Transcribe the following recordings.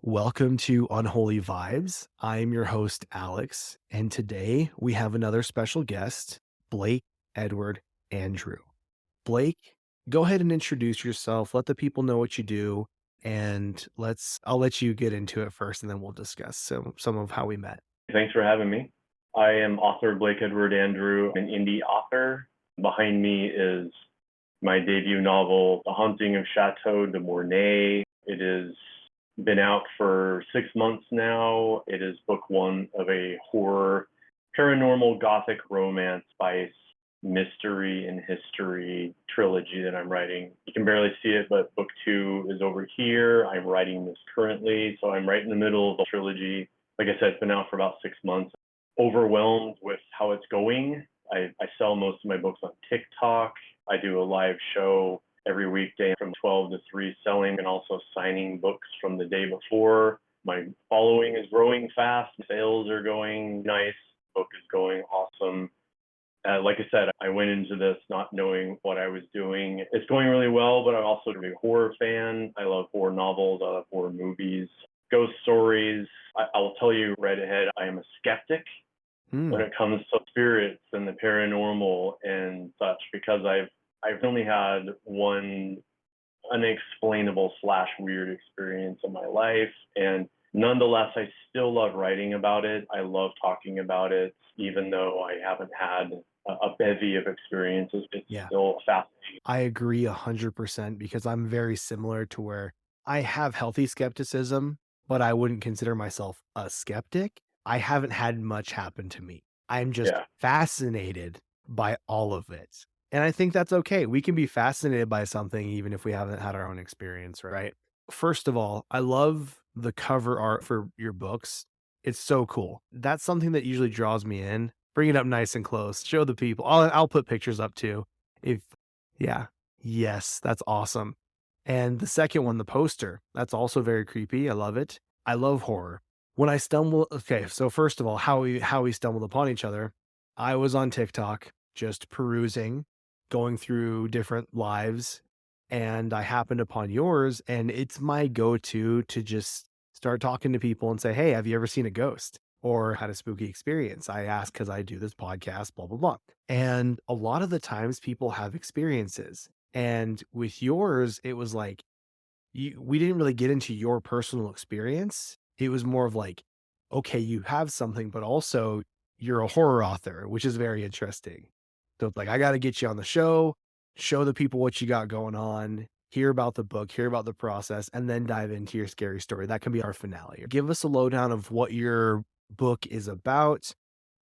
Welcome to Unholy Vibes. I'm your host, Alex, and today we have another special guest, Blake Edward Andrew. Blake, go ahead and introduce yourself. Let the people know what you do, and I'll let you get into it first, and then we'll discuss some of how we met. Thanks for having me. I am author Blake Edward Andrew, an indie author. Behind me is my debut novel, The Haunting of Chateau de Mornay. It has been out for 6 months now. It is book one of a horror, paranormal, gothic romance, spice, mystery, and history trilogy that I'm writing. You can barely see it, but book two is over here. I'm writing this currently, so I'm right in the middle of the trilogy. Like I said, it's been out for about 6 months. Overwhelmed with how it's going. I sell most of my books on TikTok. I do a live show every weekday from 12 to 3 selling and also signing books from the day before. My following is growing fast. Sales are going nice. Book is going awesome. Like I said, I went into this not knowing what I was doing. It's going really well, but I'm also a big horror fan. I love horror novels. I love horror movies, ghost stories. I'll tell you right ahead, I am a skeptic when Hmm. it comes to spirits and the paranormal and such, because I've only had one unexplainable slash weird experience in my life. And nonetheless, I still love writing about it. I love talking about it, even though I haven't had a bevy of experiences. It's Yeah, still fascinating. I agree 100% because I'm very similar to where I have healthy skepticism, but I wouldn't consider myself a skeptic. I haven't had much happen to me. I'm just Yeah. fascinated by all of it. And I think that's okay. We can be fascinated by something even if we haven't had our own experience, right? First of all, I love the cover art for your books. It's so cool. That's something that usually draws me in. Bring it up nice and close. Show the people. I'll put pictures up too. If yeah. Yes, that's awesome. And the second one, the poster, that's also very creepy. I love it. I love horror. When I stumble Okay, so first of all, how we stumbled upon each other, I was on TikTok just perusing, going through different lives, and I happened upon yours, and it's my go-to to just start talking to people and say, "Hey, have you ever seen a ghost or had a spooky experience?" I ask because I do this podcast, blah blah blah. And a lot of the times people have experiences. And with yours, it was like we didn't really get into your personal experience. It was more of like, okay, you have something, but also you're a horror author, which is very interesting. So it's like, I got to get you on the show the people what you got going on, hear about the book, hear about the process, and then dive into your scary story. That can be our finale. Give us a lowdown of what your book is about,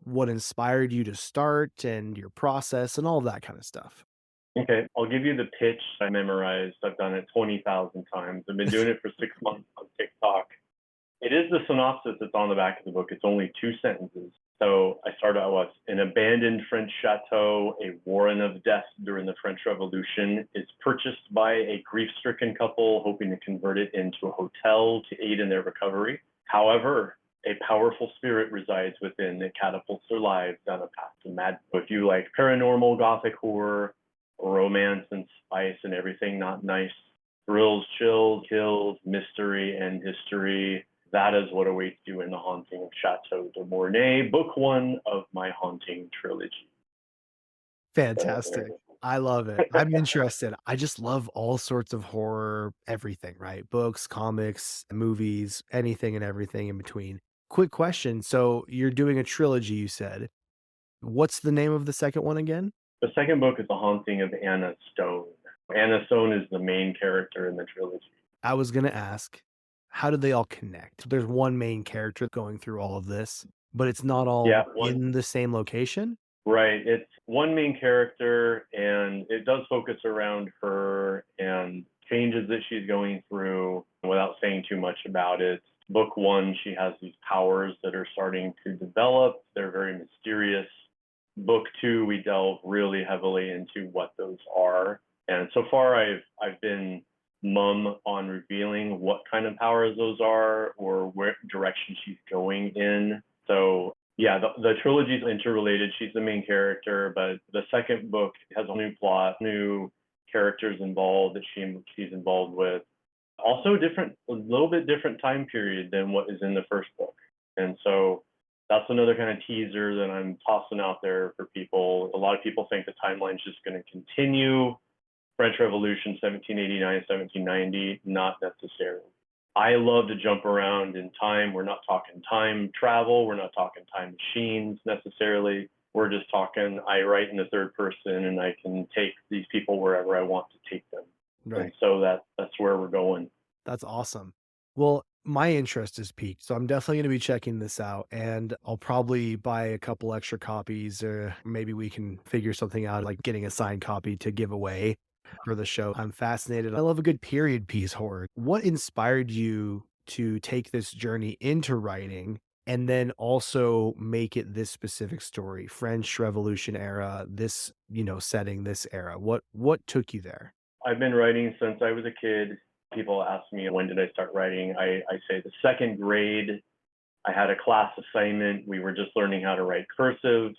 what inspired you to start, and your process, and all of that kind of stuff. Okay, I'll give you the pitch I memorized. I've done it 20,000 times. I've been doing it for 6 months on TikTok. It is the synopsis that's on the back of the book. It's only 2 sentences. So I started out with an abandoned French chateau, a warren of death during the French Revolution, is purchased by a grief-stricken couple hoping to convert it into a hotel to aid in their recovery. However, a powerful spirit resides within that catapults their lives down a path to madness. So if you like paranormal, gothic horror, romance and spice and everything not nice, thrills, chills, kills, mystery, and history, that is what awaits you in The Haunting of Chateau de Mornay, book one of my haunting trilogy. So there Fantastic. it I love it. is. I'm interested. I just love all sorts of horror, everything, right? Books, comics, movies, anything and everything in between. Quick question. So you're doing a trilogy, you said. What's the name of the second one again? The second book is The Haunting of Anna Stone. Anna Stone is the main character in the trilogy. I was going to ask, how did they all connect? There's one main character going through all of this, but it's not Yeah, all one in the same location? right. It's one main character, and it does focus around her and changes that she's going through without saying too much about it. Book one, she has these powers that are starting to develop. They're very mysterious. Book two, we delve really heavily into what those are. And so far, I've been mum on revealing what kind of powers those are or where direction she's going in. So yeah, the trilogy is interrelated. She's the main character, but the second book has a new plot, new characters involved that she's involved with. Also different, a little bit different time period than what is in the first book. And so that's another kind of teaser that I'm tossing out there for people. A lot of people think the timeline's just going to continue. French Revolution, 1789, 1790, not necessarily. I love to jump around in time. We're not talking time travel. We're not talking time machines necessarily. We're just talking, I write in the third person and I can take these people wherever I want to take them. And Right. so that's where we're going. That's awesome. Well, my interest is piqued, so I'm definitely going to be checking this out, and I'll probably buy a couple extra copies, or maybe we can figure something out, like getting a signed copy to give away for the show. I'm fascinated. I love a good period piece horror. What inspired you to take this journey into writing and then also make it this specific story, French Revolution era, this, setting, this era? What took you there? I've been writing since I was a kid. People ask me, when did I start writing? I say the second grade. I had a class assignment. We were just learning how to write cursive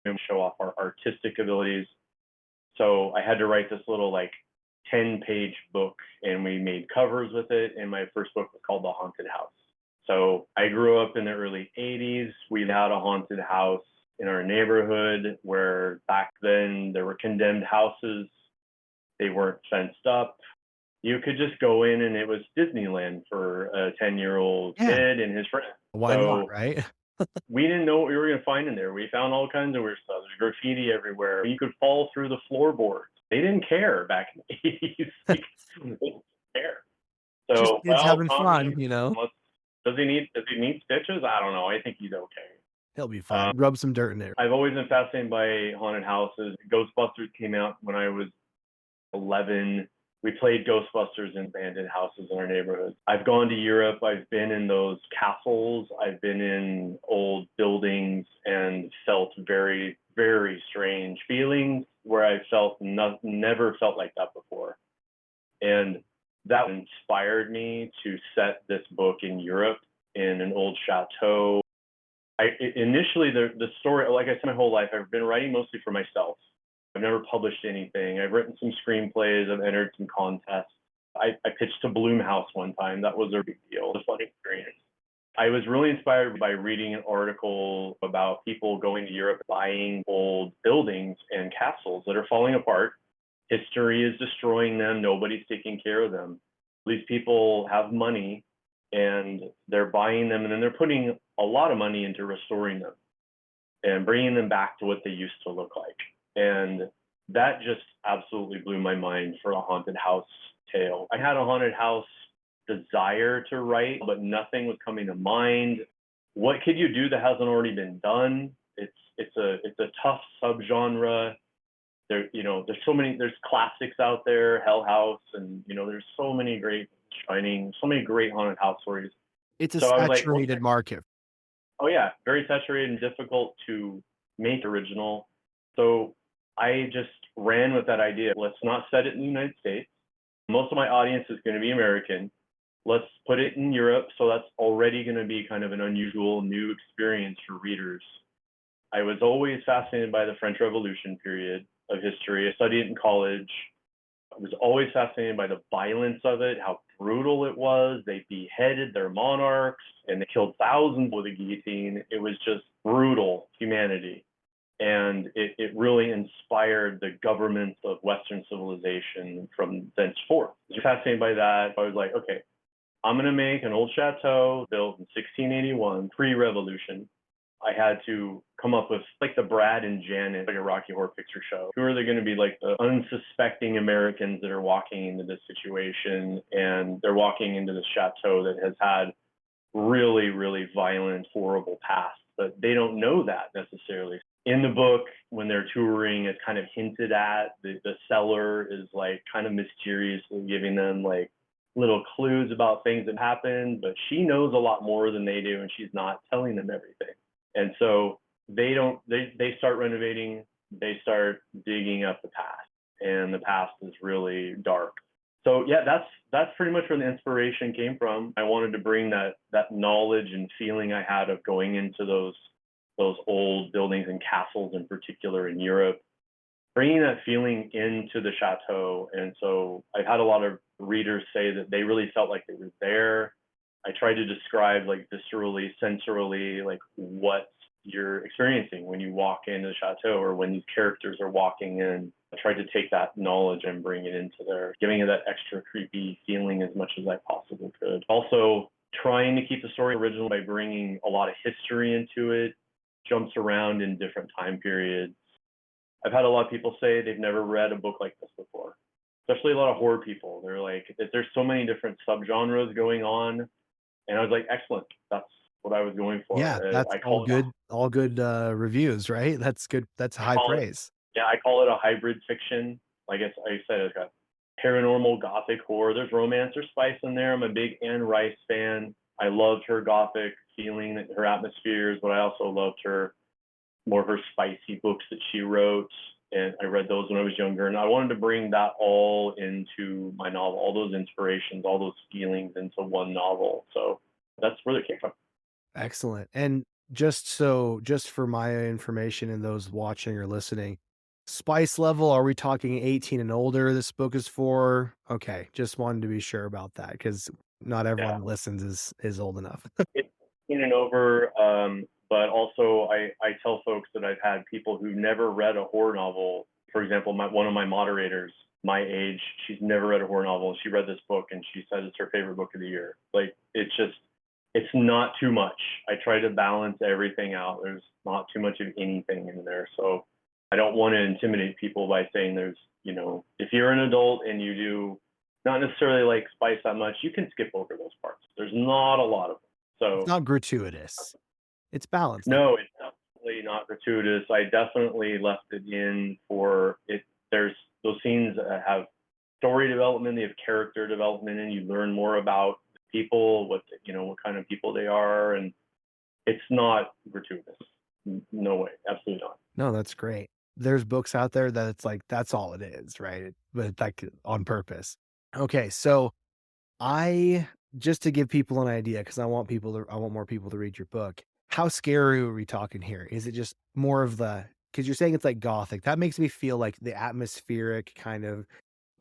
and show off our artistic abilities. So I had to write this little like 10-page book and we made covers with it. And my first book was called The Haunted House. So I grew up in the early 80s. We had a haunted house in our neighborhood where back then there were condemned houses. They weren't fenced up. You could just go in and it was Disneyland for a 10-year-old Yeah, kid and his friends. why not, So right? we didn't know what we were going to find in there. We found all kinds of weird stuff. There's graffiti everywhere. You could fall through the floorboards. They didn't care back in the 80s. They didn't care. Just So, kids well, having Tommy, fun. does he need stitches? I don't know. I think he's okay. He'll be Um, fine. Rub some dirt in there. I've always been fascinated by haunted houses. Ghostbusters came out when I was 11. We played Ghostbusters in abandoned houses in our neighborhood. I've gone to Europe. I've been in those castles. I've been in old buildings and felt very, very strange feelings where I felt never felt like that before. And that inspired me to set this book in Europe in an old chateau. Initially, the story, like I said, my whole life, I've been writing mostly for myself. I've never published anything. I've written some screenplays. I've entered some contests. I pitched to Bloomhouse one time. That was a big deal. It was a fun experience. I was really inspired by reading an article about people going to Europe, buying old buildings and castles that are falling apart. History is destroying them. Nobody's taking care of them. These people have money and they're buying them and then they're putting a lot of money into restoring them and bringing them back to what they used to look like. And that just absolutely blew my mind for a haunted house tale. I had a haunted house desire to write, but nothing was coming to mind. What could you do that hasn't already been done? It's a tough subgenre. There's classics out there, Hell House, and there's so many great Shining, so many great haunted house stories. It's a So I was like, saturated market. oh yeah, very saturated and difficult to make original. So I just ran with that idea. Let's not set it in the United States. Most of my audience is going to be American. Let's put it in Europe. So that's already going to be kind of an unusual new experience for readers. I was always fascinated by the French Revolution period of history. I studied it in college. I was always fascinated by the violence of it, how brutal it was. They beheaded their monarchs and they killed thousands with a guillotine. It was just brutal humanity. And it really inspired the governments of Western civilization from thenceforth. I was fascinated by that. I was like, okay, I'm going to make an old chateau built in 1681, pre-revolution. I had to come up with like the Brad and Janet, like a Rocky Horror Picture Show. Who are they going to be, like the unsuspecting Americans that are walking into this situation, and they're walking into this chateau that has had really, really violent, horrible past, but they don't know that necessarily. In the book, when they're touring, it's kind of hinted at. The seller is like kind of mysteriously giving them like little clues about things that happened, but she knows a lot more than they do, and she's not telling them everything. And so they start renovating, they start digging up the past, and the past is really dark. So yeah, that's pretty much where the inspiration came from. I wanted to bring that knowledge and feeling I had of going into those old buildings and castles in particular in Europe bringing that feeling into the chateau. And so I've had a lot of readers say that they really felt like they were there. I try to describe like viscerally, sensorily, like what you're experiencing when you walk into the chateau or when these characters are walking in. I tried to take that knowledge and bring it into there, giving it that extra creepy feeling as much as I possibly could. Also, trying to keep the story original by bringing a lot of history into it, jumps around in different time periods. I've had a lot of people say they've never read a book like this before, especially a lot of horror people. They're like, there's so many different subgenres going on. And I was like, excellent. That's what I was going for. Yeah, that's I call it a all good, reviews, right? That's good, that's I high call it praise. yeah, I call it a hybrid fiction. Like I said, it's got paranormal gothic horror. There's romance or spice in there. I'm a big Anne Rice fan. I loved her gothic feeling, her atmospheres, but I also loved her more of her spicy books that she wrote. And I read those when I was younger. And I wanted to bring that all into my novel, all those inspirations, all those feelings into one novel. So that's where they came from. Excellent, and just for my information and those watching or listening, spice level, are we talking 18 and older this book is for? Okay, just wanted to be sure about that because not everyone Yeah. that listens is old enough. It's in and over. But also, I tell folks that I've had people who've never read a horror novel. For example, one of my moderators, my age, she's never read a horror novel. She read this book and she said it's her favorite book of the year. Like, it's not too much. I try to balance everything out. There's not too much of anything in there. So I don't want to intimidate people by saying if you're an adult and you do not necessarily like spice that much, you can skip over those parts. There's not a lot of them. It's So not gratuitous. It's balanced, like no, it's definitely not gratuitous. I definitely left it in for it. There's those scenes that have story development, they have character development, and you learn more about people, what kind of people they are, and it's not gratuitous. No way, absolutely not. no, that's great. There's books out there that it's like, that's all it is, right? But, like, on purpose. Okay, so I just to give people an idea, because I want more people to read your book. How scary are we talking here? Is it just more of the because you're saying it's like Gothic. That makes me feel like the atmospheric kind of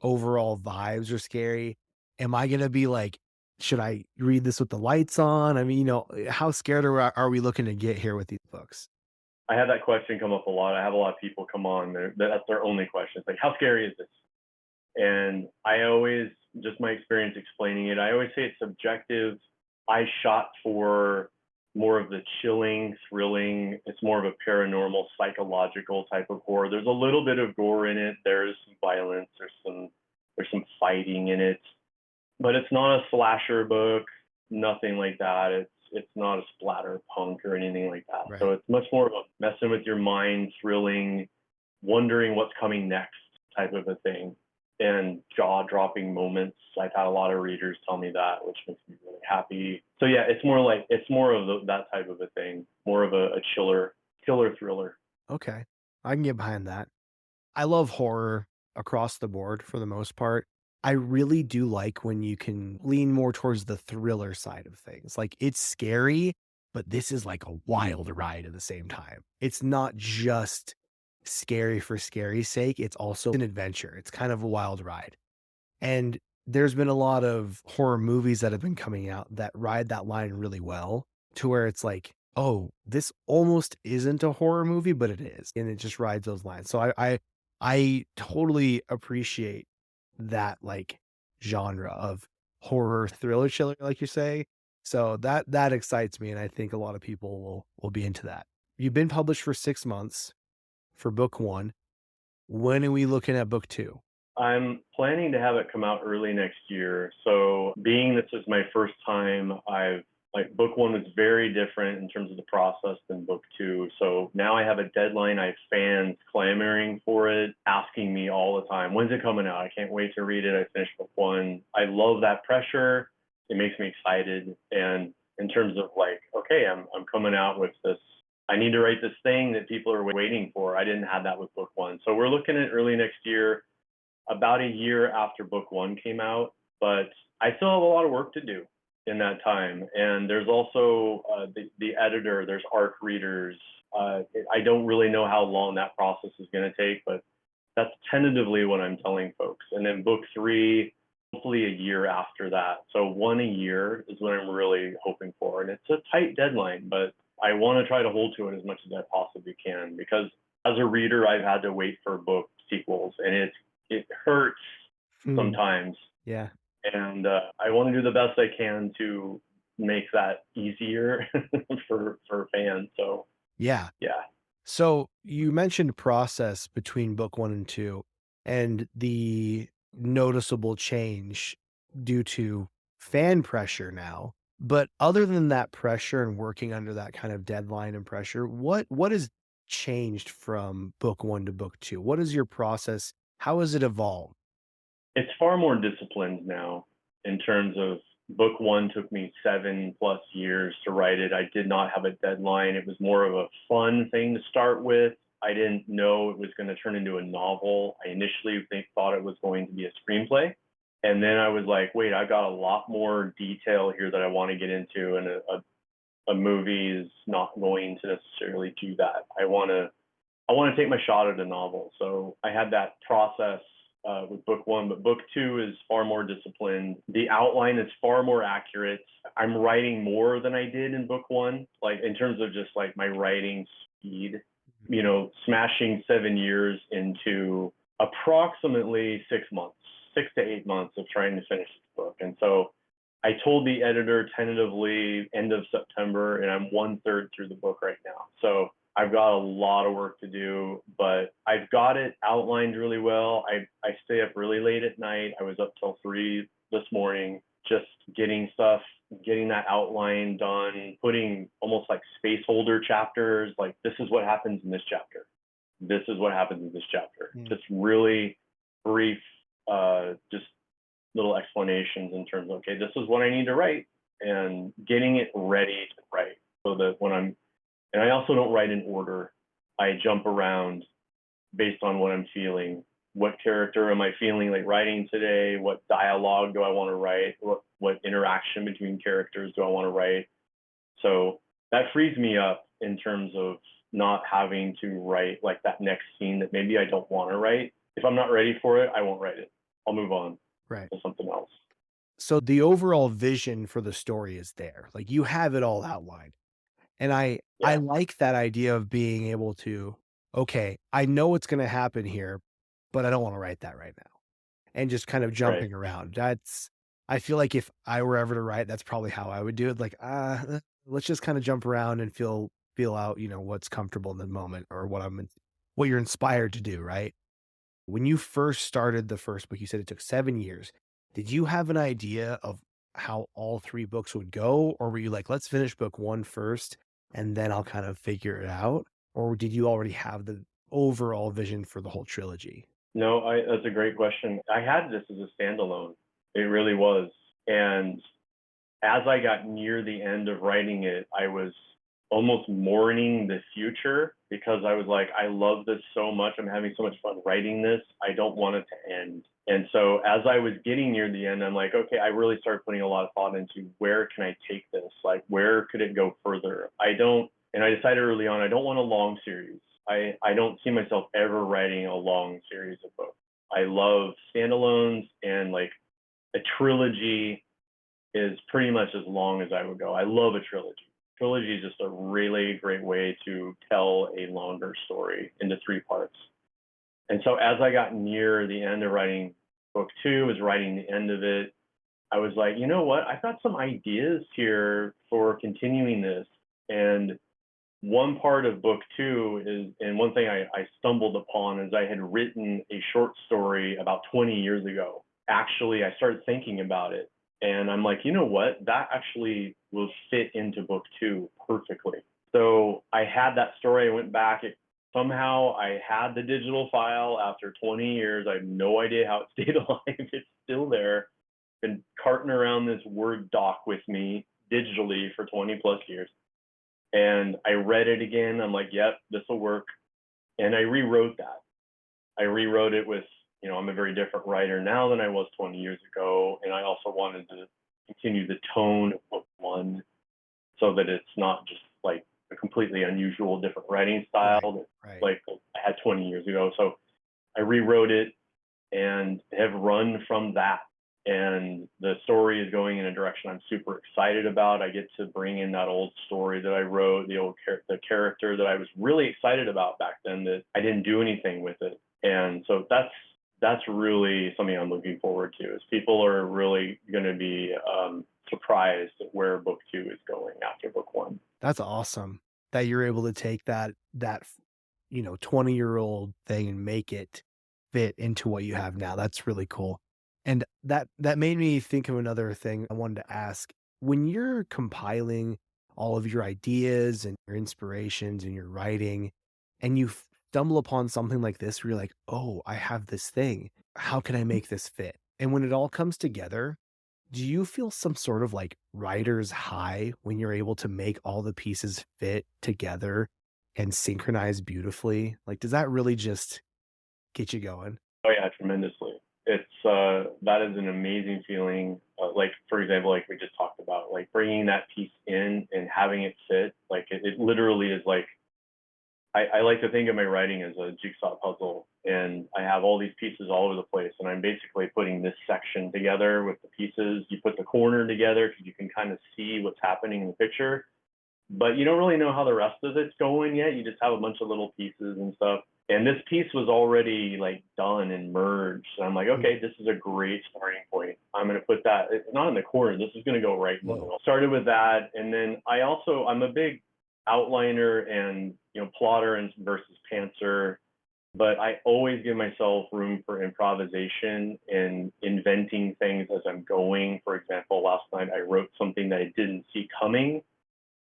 overall vibes are scary. Am I gonna be like, should I read this with the lights on? I mean, how scared are we looking to get here with these books? I have that question come up a lot. I have a lot of people come on. That's their only question. It's like, how scary is this? And I always, just my experience explaining it, I always say it's subjective. I shot for more of the chilling, thrilling. It's more of a paranormal, psychological type of horror. There's a little bit of gore in it. There's some violence. There's some fighting in it, but it's not a slasher book. Nothing like that. It's not a splatter punk or anything like that. Right. So it's much more of a messing with your mind, thrilling, wondering what's coming next type of a thing, and jaw-dropping moments. I've had a lot of readers tell me that, which makes me really happy. So yeah, it's more of that type of a thing, more of a killer thriller. Okay. I can get behind that. I love horror across the board for the most part. I really do like when you can lean more towards the thriller side of things. Like, it's scary, but this is like a wild ride at the same time. It's not just scary for scary's sake, it's also an adventure. It's kind of a wild ride. And there's been a lot of horror movies that have been coming out that ride that line really well to where it's like, "Oh, this almost isn't a horror movie, but it is." And it just rides those lines. So I totally appreciate that, like, genre of horror thriller chiller, like you say. So that excites me, and I think a lot of people will be into that. You've been published for 6 months for book 1. When are we looking at book 2? I'm planning to have it come out early next year. So being this is my first time, I've like book one was very different in terms of the process than book two. So now I have a deadline. I have fans clamoring for it, asking me all the time, when's it coming out? I can't wait to read it. I finished book one. I love that pressure. It makes me excited. And in terms of like, okay, I'm coming out with this. I need to write this thing that people are waiting for. I didn't have that with book one. So we're looking at early next year, about a year after book one came out, but I still have a lot of work to do in that time. And there's also the editor, there's ARC readers. I don't really know how long that process is going to take, but That's tentatively what I'm telling folks. And then book three, hopefully a year after that. So one a year is what I'm really hoping for. And it's a tight deadline, but I want to try to hold to it as much as I possibly can because as a reader, I've had to wait for book sequels and it hurts Hmm. sometimes. Yeah. And I want to do the best I can to make that easier for fans. So Yeah. yeah, So you mentioned process between book one and two and the noticeable change due to fan pressure now. But other than that pressure and working under that kind of deadline and pressure, what has changed from book one to book two? What is your process? How has it evolved? it's far more disciplined now in terms of book one took me 7+ years to write it. I did not have a deadline. It was more of a fun thing to start with. I didn't know it was going to turn into a novel. I initially thought it was going to be a screenplay. And then I was like, wait, I've got a lot more detail here that I want to get into, and a movie is not going to necessarily do that. I want to take my shot at a novel. So I had that process with book one, but book two is far more disciplined. The outline is far more accurate. I'm writing more than I did in book one, like in terms of just like my writing speed, smashing 7 years into approximately 6 months, 6 to 8 months of trying to finish this book. And so I told the editor tentatively end of September, and I'm one third through the book right now. So I've got a lot of work to do, but I've got it outlined really well. I stay up really late at night. I was up till 3 this morning, just getting that outline done, putting almost like spaceholder chapters, like this is what happens in this chapter. This is what happens in this chapter. Mm. Just really brief, just little explanations in terms of, okay, this is what I need to write, and getting it ready to write so that and I also don't write in order. I jump around based on what I'm feeling. What character am I feeling like writing today? What dialogue do I want to write? What interaction between characters do I want to write? So that frees me up in terms of not having to write like that next scene that maybe I don't want to write. If I'm not ready for it, I won't write it. I'll move on Right. to something else. So the overall vision for the story is there. Like you have it all outlined. And I Yeah, like that idea of being able to, okay, I know what's gonna happen here, but I don't wanna write that right now, and just kind of right. jumping around. I feel like if I were ever to write, that's probably how I would do it, like, let's just kinda jump around and feel out, what's comfortable in the moment or what you're inspired to do, right? When you first started the first book, you said it took 7 years. Did you have an idea of how all 3 books would go, or were you like, "Let's finish book 1 first, and then I'll kind of figure it out," or did you already have the overall vision for the whole trilogy? No, that's a great question. I had this as a standalone. It really was. And as I got near the end of writing it, I was almost mourning the future because I was like, I love this so much. I'm having so much fun writing this. I don't want it to end. And so as I was getting near the end, I'm like, okay, I really started putting a lot of thought into where can I take this? Like, where could it go further? And I decided early on, I don't want a long series. I don't see myself ever writing a long series of books. I love standalones, and like a trilogy is pretty much as long as I would go. I love a trilogy. Trilogy is just a really great way to tell a longer story into 3 parts. And so as I got near the end of writing book two, was writing the end of it, I was like, you know what? I've got some ideas here for continuing this. And one part of book two is, and one thing I stumbled upon is I had written a short story about 20 years ago. Actually, I started thinking about it, and I'm like, you know what? That actually will fit into book two perfectly. So I had that story. I went back. Somehow I had the digital file after 20 years. I have no idea how it stayed alive. It's still there. Been carting around this Word doc with me digitally for 20+ years. And I read it again. I'm like, yep, this will work. And I rewrote that. I rewrote it with, I'm a very different writer now than I was 20 years ago. And I also wanted to continue the tone of book one so that it's not just like a completely unusual different writing style Right, that right. like I had 20 years ago. So I rewrote it and have run from that. And the story is going in a direction I'm super excited about. I get to bring in that old story that I wrote, the character that I was really excited about back then that I didn't do anything with it. And so that's really something I'm looking forward to. Is people are really going to be surprised at where book two is going after book one. That's awesome that you're able to take that 20-year-old thing and make it fit into what you have now. That's really cool. And that made me think of another thing I wanted to ask. When you're compiling all of your ideas and your inspirations and your writing, and you stumble upon something like this where you're like, "Oh, I have this thing. How can I make this fit?" And when it all comes together, do you feel some sort of like writer's high when you're able to make all the pieces fit together and synchronize beautifully? Like, does that really just get you going? Oh yeah, tremendously. It's that is an amazing feeling. Like for example, like we just talked about, like bringing that piece in and having it fit. Like it literally is like I like to think of my writing as a jigsaw puzzle, and I have all these pieces all over the place, and I'm basically putting this section together with the pieces. You put the corner together because you can kind of see what's happening in the picture, but you don't really know how the rest of it's going yet. You just have a bunch of little pieces and stuff. And this piece was already like done and merged. And I'm like, Mm. okay, this is a great starting point. I'm going to put that not in the corner. This is going to go right in the Whoa. middle. Started with that. And then I'm a big outliner and, plotter and versus pantser, but I always give myself room for improvisation and inventing things as I'm going. For example, last night I wrote something that I didn't see coming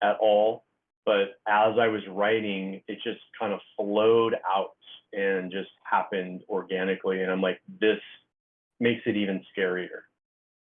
at all. But as I was writing, it just kind of flowed out and just happened organically. And I'm like, this makes it even scarier.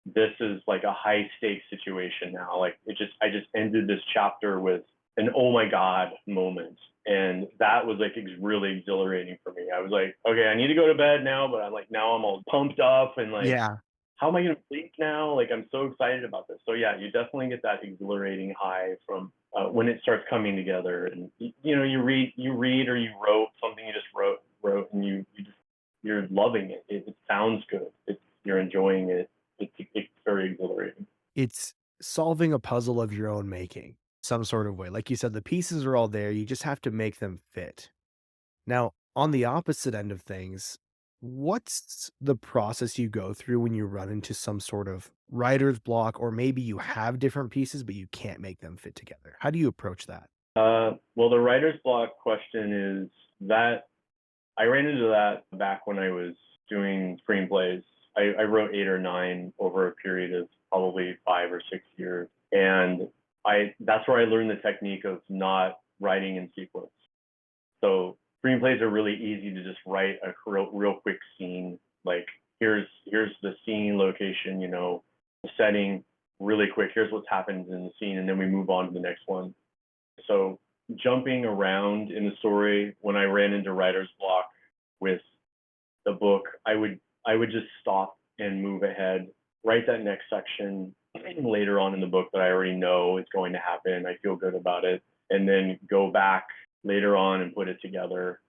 This is like a high stakes situation now. Like I just ended this chapter with an oh my God moment. And that was like really exhilarating for me. I was like, okay, I need to go to bed now, but I'm like, now I'm all pumped up and like, Yeah. how am I going to sleep now? Like, I'm so excited about this. So yeah, you definitely get that exhilarating high from when it starts coming together. And you read or you wrote something you just wrote, and you're loving it. It sounds good. You're enjoying it. It's very exhilarating. It's solving a puzzle of your own making, some sort of way. Like you said, the pieces are all there. You just have to make them fit. Now, on the opposite end of things, what's the process you go through when you run into some sort of writer's block, or maybe you have different pieces, but you can't make them fit together? How do you approach that? Well, the writer's block question is that I ran into that back when I was doing screenplays. I wrote 8 or 9 over a period of probably 5 or 6 years. And that's where I learned the technique of not writing in sequence. So screenplays are really easy to just write a real quick scene. Like here's the scene location, the setting really quick. Here's what's happened in the scene, and then we move on to the next one. So jumping around in the story, when I ran into writer's block with the book, I would just stop and move ahead, write that next section later on in the book that I already know is going to happen. I feel good about it, and then go back later on and put it together.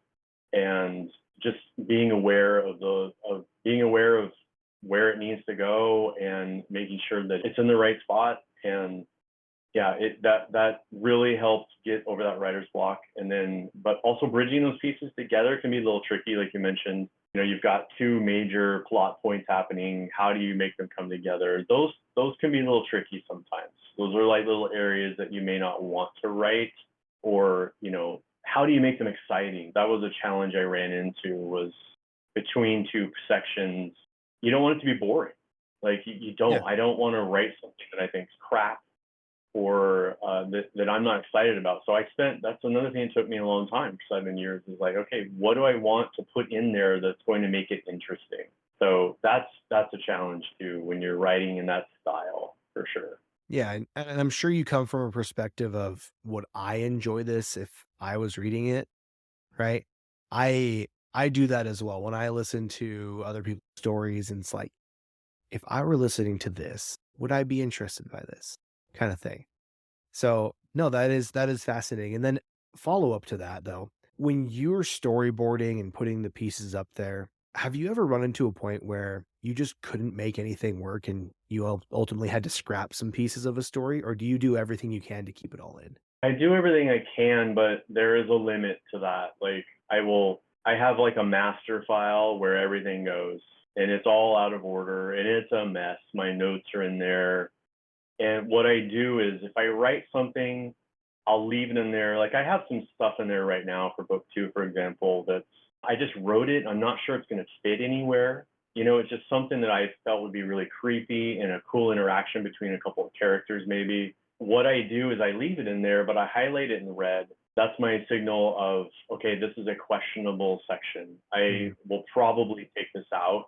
And just being aware of where it needs to go and making sure that it's in the right spot. And yeah, that really helps get over that writer's block. And then, but also bridging those pieces together can be a little tricky, like you mentioned. You've got two major plot points happening. How do you make them come together? Those can be a little tricky sometimes. Those are like little areas that you may not want to write, or how do you make them exciting? That was a challenge I ran into, was between two sections. You don't want it to be boring. Like you don't. Yeah. I don't want to write something that I think is crap or that I'm not excited about. So that's another thing that took me a long time, 7 years, is like, okay, what do I want to put in there that's going to make it interesting? So that's a challenge too when you're writing in that style, for sure. Yeah, and I'm sure you come from a perspective of, would I enjoy this if I was reading it, right? I do that as well when I listen to other people's stories, and it's like, if I were listening to this, would I be interested by this kind of thing? So, no, that is fascinating. And then follow up to that though, When you're storyboarding and putting the pieces up there, have you ever run into a point where you just couldn't make anything work and you ultimately had to scrap some pieces of a story, or do you do everything you can to keep it all in? I do everything I can, but there is a limit to that. Like I have like a master file where everything goes and it's all out of order and it's a mess. My notes are in there. And what I do is if I write something, I'll leave it in there. Like I have some stuff in there right now for book two, for example, that's I just wrote it. I'm not sure it's going to fit anywhere. It's just something that I felt would be really creepy and a cool interaction between a couple of characters, maybe. What I do is I leave it in there, but I highlight it in red. That's my signal of, okay, this is a questionable section. I Mm, will probably take this out,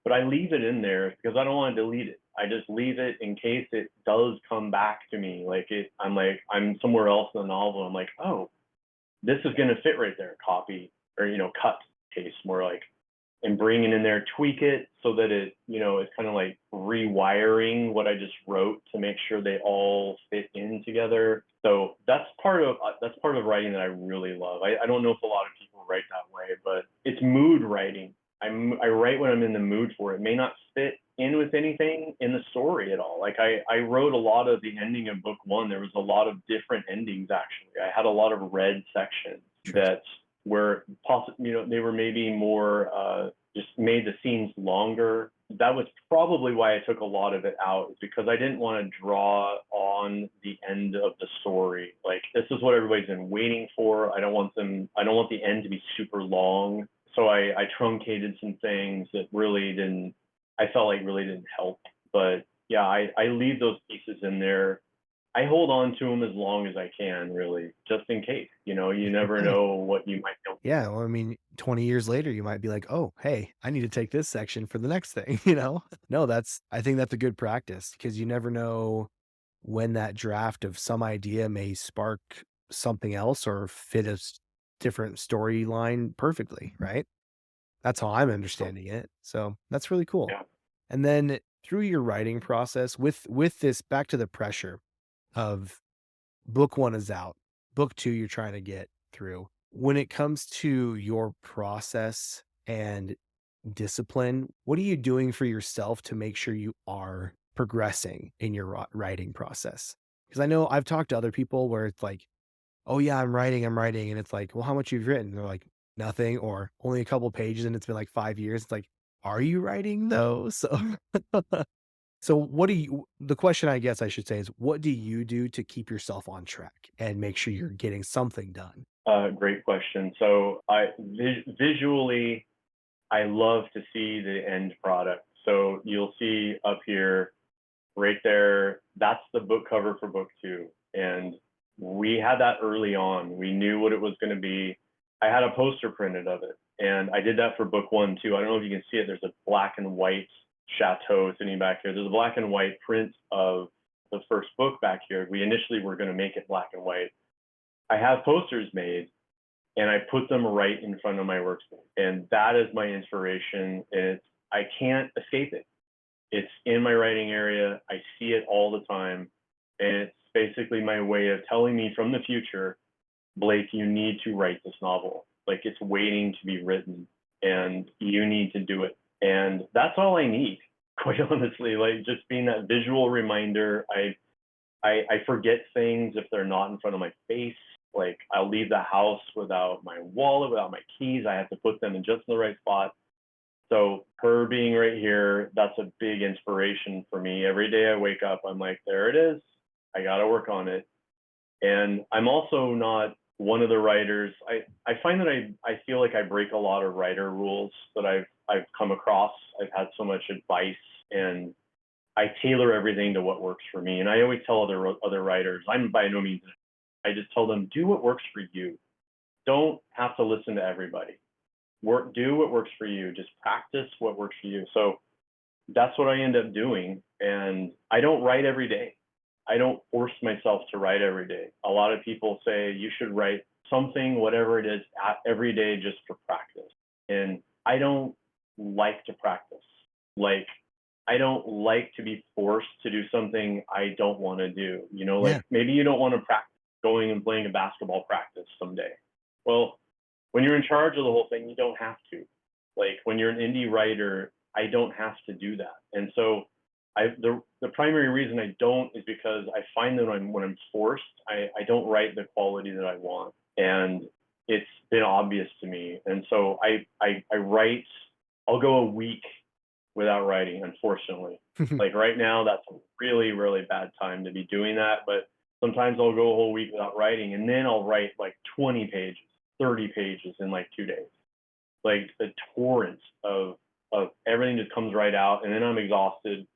but I leave it in there because I don't want to delete it. I just leave it in case it does come back to me. I'm somewhere else in the novel. I'm like, oh, this is going to fit right there. Copy or cut paste more like, and bring it in there, tweak it so that it's kind of like rewiring what I just wrote to make sure they all fit in together. So that's part of writing that I really love. I don't know if a lot of people write that way, but it's mood writing. I write when I'm in the mood for it. It may not fit in with anything in the story at all. Like I wrote a lot of the ending of book one. There was a lot of different endings actually. I had a lot of red sections interesting. that were possibly, they were maybe more just made the scenes longer. That was probably why I took a lot of it out, is because I didn't want to draw on the end of the story. Like this is what everybody's been waiting for. I don't want the end to be super long. So I truncated some things that really didn't, I felt like really didn't help. But yeah, I leave those pieces in there. I hold on to them as long as I can, really, just in case. You never Yeah. know what you might know. Yeah, well, I mean, 20 years later, you might be like, "Oh, hey, I need to take this section for the next thing," you know? No, I think that's a good practice because you never know when that draft of some idea may spark something else or fit a different storyline perfectly, right? That's how I'm So, understanding it. So that's really cool. yeah. And then through your writing process with this back to the pressure of book 1 is out, book 2 you're trying to get through. When it comes to your process and discipline, what are you doing for yourself to make sure you are progressing in your writing process? Because I know I've talked to other people where it's like, "Oh, yeah, I'm writing," and it's like, "Well, how much you've written?" They're like, "Nothing," or "Only a couple pages," and it's been like 5 years. It's like, "Are you writing though?" So what do you the question I guess I should say is, what do you do to keep yourself on track and make sure you're getting something done? Great question. So visually, I love to see the end product. So you'll see up here, right there, that's the book cover for book two. And we had that early on. We knew what it was going to be. I had a poster printed of it. And I did that for book one too. I don't know if you can see it. There's a black and white chateau sitting back here. There's a black and white print of the first book back here. We initially were going to make it black and white. I have posters made and I put them right in front of my workspace. And that is my inspiration. I can't escape it. It's in my writing area. I see it all the time. And it's basically my way of telling me from the future, Blake, you need to write this novel. Like it's waiting to be written and you need to do it. And that's all I need, quite honestly. Like just being that visual reminder. I forget things if they're not in front of my face. Like I'll leave the house without my wallet, without my keys. I have to put them in just the right spot. So her being right here, that's a big inspiration for me. Every day I wake up, I'm like, there it is. I got to work on it. And I'm also not one of the writers. I find that I feel like I break a lot of writer rules that I've come across. I've had so much advice and I tailor everything to what works for me. And I always tell other writers, I'm by no means, I just tell them, do what works for you. Don't have to listen to everybody. Do what works for you. Just practice what works for you. So that's what I end up doing. And I don't write every day. I don't force myself to write every day. A lot of people say you should write something, whatever it is, every day just for practice. And I don't like to practice. Like, I don't like to be forced to do something I don't want to do. Yeah. Like maybe you don't want to practice going and playing a basketball practice someday. Well, when you're in charge of the whole thing, you don't have to. Like when you're an indie writer, I don't have to do that. And so the primary reason I don't is because I find that when I'm forced, I don't write the quality that I want. And it's been obvious to me. And so I write, I'll go a week without writing, unfortunately. Like right now, that's a really, really bad time to be doing that. But sometimes I'll go a whole week without writing, and then I'll write like 20 pages, 30 pages in like 2 days. Like a torrent of everything just comes right out, and then I'm exhausted.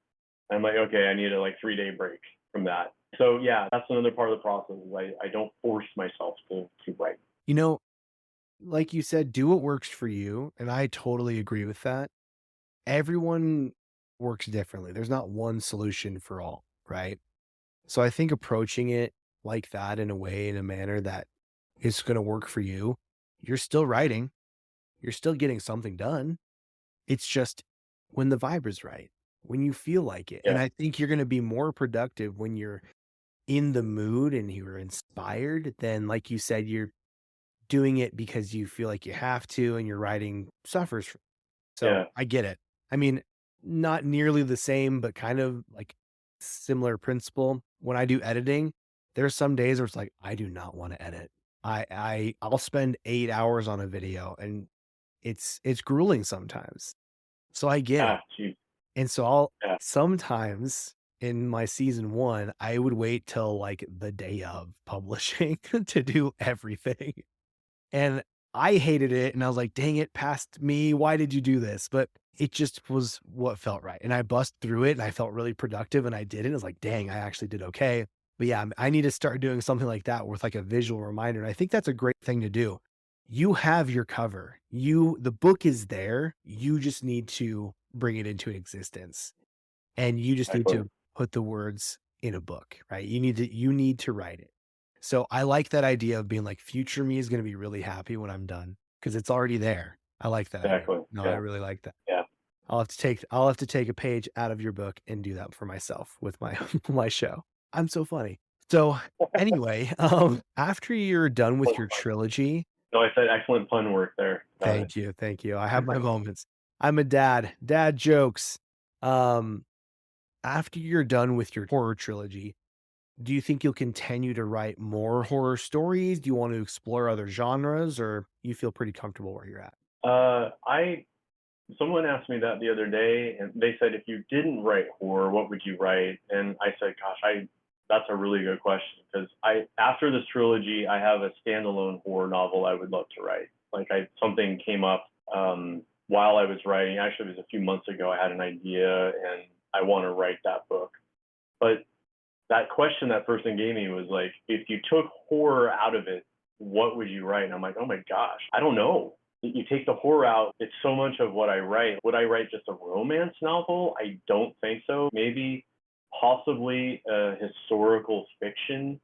I'm like, okay, I need a like 3 day break from that. So yeah, that's another part of the process. Is I don't force myself to write. You know, like you said, do what works for you, and I totally agree with that. Everyone works differently. There's not one solution for all, right? So I think approaching it like that in a way, in a manner that is going to work for you, you're still writing, you're still getting something done. It's just when the vibe is right, when you feel like it. And Yeah, I think you're going to be more productive when you're in the mood and you're inspired than, like you said, you're doing it because you feel like you have to and your writing suffers. So yeah, I get it. I mean, not nearly the same, but kind of like similar principle. When I do editing, there's some days where it's like, I do not want to edit. I'll spend 8 hours on a video and it's grueling sometimes. So I get it. ah, geez, And so I'll yeah, sometimes in my season one, I would wait till like the day of publishing to do everything. And I hated it, and I was like, "Dang it, past me. Why did you do this?" But it just was what felt right, and I bust through it, and I felt really productive, and I did it. It was like, "Dang, I actually did okay." But yeah, I need to start doing something like that with like a visual reminder, and I think that's a great thing to do. You have your cover. The book is there. You just need to bring it into existence, and you just need exactly. to put the words in a book, right? You need to write it. So I like that idea of being like future me is going to be really happy when I'm done because it's already there. I like that idea. Exactly. No, I Yeah. really like that. Yeah. I'll have to take a page out of your book and do that for myself with my my show. I'm so funny. So anyway, after you're done with Excellent your pun. trilogy, No, I said excellent pun work there. Got it. thank you, thank you. I have my moments. I'm a dad. Dad jokes. Um, After you're done with your horror trilogy, do you think you'll continue to write more horror stories? Do you want to explore other genres, or you feel pretty comfortable where you're at? I someone asked me that the other day, and they said if you didn't write horror, what would you write? And I said, gosh, I that's a really good question because I after this trilogy, I have a standalone horror novel I would love to write. Like I something came up while I was writing. Actually, it was a few months ago. I had an idea, and I want to write that book. But that question that person gave me was like, if you took horror out of it, what would you write? And I'm like, oh my gosh, I don't know. You take the horror out, it's so much of what I write. Would I write just a romance novel? I don't think so. Maybe possibly a historical fiction